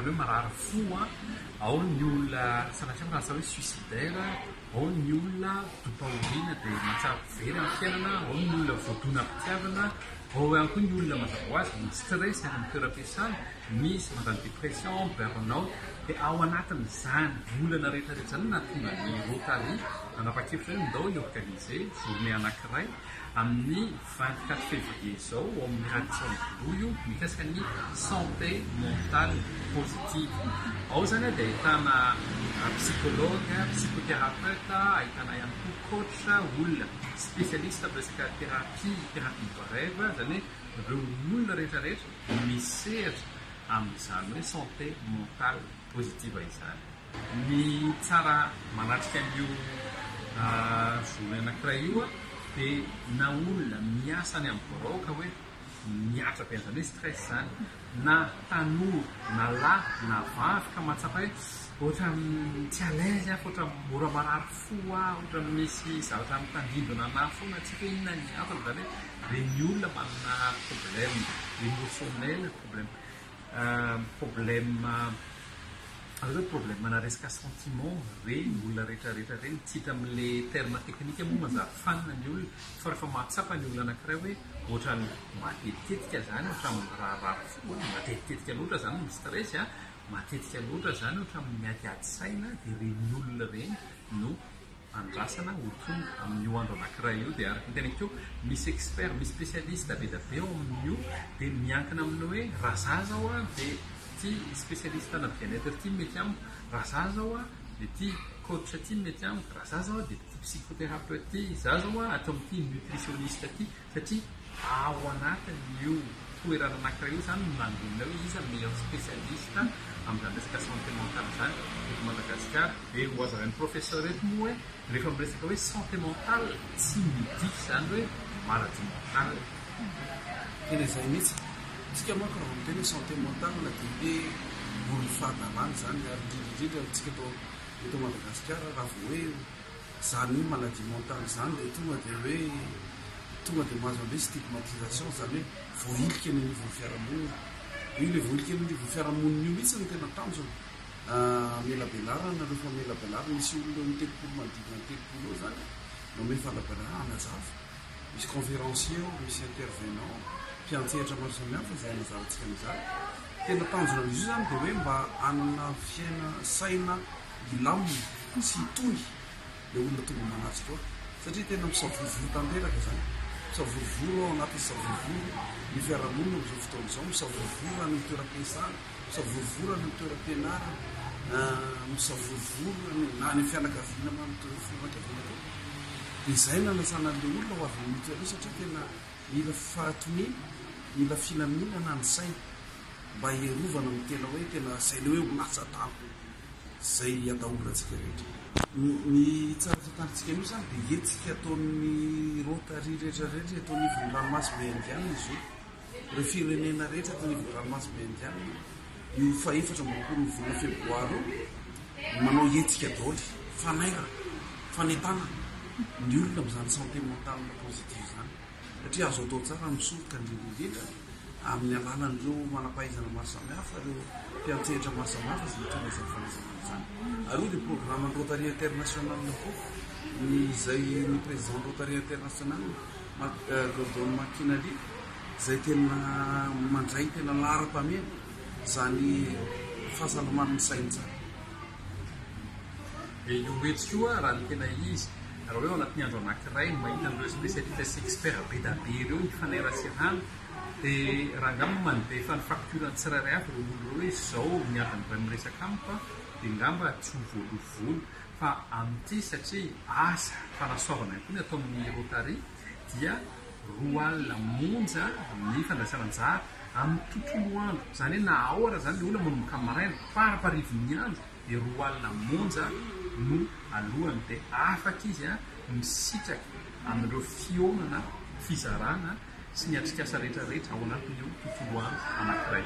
hoe marary fo ao ny olona sanatria raha hoe suicidaire, ao ny olona dopaorina dia matsara very amin'ny fiainana, ao ny olona voadona mpitiavana, ao ihany koa ny olona mazava ho azy ny stress any amin'ny toeram-piasana, misy mandany dépression, burn-out. Dia ao anatin'izany olana rehetrarehetra zany natonga ny Rotary nanapa-kevitra hoe ndao iorganiser journée anankiray amin'ny 24 février izao ao amin'ny Radisson Blu io mikasika ny santé mentale positive. Ao zany dia ahitana psychologue, psychothérapeute, ahitana ihany koa coach, olona spécialiste amin'ny resaka thérapie brève, zany hoe ireo olona rehetrarehetra misehatra amin'izany hoe santé mentale positive izany. Ny tsara manatrika an'io journée anankiray io dia na olona miasa any amin'ny borao ka hoe miatra be an'izany hoe stress zany, na tanora na lahy na vavy ka mahatsapa hoe ohatra tsy à l'aise ohatra mora marary fo ohatra misy zavatra mitandrindona na foana tsika inona ny antony zany hoe reny olona manana problème émotionnel, problème mana resaka sentiment reny olona rehetrarehetra reny tsy hita amin'ilay terme teknika moa mazava fanina ny olona fa rehefa mahatsapa ny olona anankiray hoe ohatra ny matetitetika zany ohatra mirarary fo matetitetika loatra zany ny stress matetika loatra zany ohatra miadiady saina dia reny olona reny no andrasana hotonga amin'io andro anankiray io. Dia araka ny tenako misy expert, misy spécialiste be da be ao amin'io dia miankina amin'ny hoe raha za zao dia ty spécialiste ana bien-être ty mety amiko, raha za zao dia ty coach ty mety amiko, raha za zao dia ty psychothérapeute ty, za zao atao amin'ity nutritionniste ty, satria ao anatin'io toerana anankiray io zany mandonina hoe iza meilleur spécialiste amin'izany resaka santé mentale zany eto Madagasikara. Dia ho azavain'ny professeur eto moa hoe rehefa miresaka hoe santé mentale tsy midiky zany hoe maladie mentale. Tena izay mihitsy tsika manko raha miteny hoe santé mentale na dia hoe olo fahadalàna zany ary indrindrindra tsika eto Madagasikara raha vao hoe zany hoe maladie mentale zany dia tonga dia mahazo an'ilay stigmatisation zany hoe voahilika ny anivon'ny fiarahamonina. Io ilay voahilika ny anivon'ny fiarahamonina io mihitsy no tena tanjona melabelarana. Rehefa melabelarana misy olona mitelopolo manodidina telopolo eo zany nome falabelarana java, misy conférencier, misy intervenant, mpiantsehatra maro samihafa izay anazavantsika amin'izany. Tena tanjona io zany dia hoe mba anana fiaina saina ilamina sy tohy ilay olona tonga manatsika ao, satria tena misavorovoro tanteraka zany, misavorovoro ao anatin'ny misavorovoro ny fiarahamonina amin'izao fotoana izao, misavorovoro any toeram-piasana, misavorovoro any toeram-pianarana, misavorovoro na ny fianakaviana manotoe fianakaviana koa. Dia izay nanasana an'ilay olona ho avy ny toerana satria tena mila fahatoniana, mila filaminana ny saina mba hierovana amin'ny tena hoe tena saina hoe olasatako izay atahorantsika rehetra. Ny tsara fitantsika io zany dia etsika ataon'ny Rotary rehetrarehetra eto anivon'ny ranomasy be indiana izy io, ireo firenena rehetra eto anivon'ny ranomasy be indiana io faefatra ambinifolo ny volana febroary io manao etsika daoly fanaira fanetana ny olona amin'izany santé mentale positive zany, satria azo atao tsara misoroka indrindrindrindra amin'ny alalan'ireo manampahaizana maro samihafa, ireo mpiantsehatra maro samihafa izay tonga izay fanazavana zany. Ary io dia programme ny Rotary international koa izay ny président Rotary international Gordon McKinley izay tena mandray tena lahara-pamena zany fahasalaman'ny saina zany. Io hetsika io raha ny tena izy raha hoe ao anatin'ny andro anankiray mahita an'ireo spécialiste sy expert be da be ireo hifaneraserana dia raha ngamba mandeha efa ny facture tsirairay avy ireo olona hoe izao miadany iray miresaka amiko dia ngamba tsy ho voalovolo fa amin'ity satria asa fanasoavana ihany koa ny atao amin'ny Rotary dia roa alina monja ny fandraisana anjara amin'ny tontolo andro, zany hoe na ahora zany ilay olona manomboka maraina faraparivon'ny andro dia roa alina monja no alohany dia afaka izy misitraka amin'ireo fionana fizarana sy ny atrikasa rehetrarehetra ao anatin'io tontolo andro anankiray.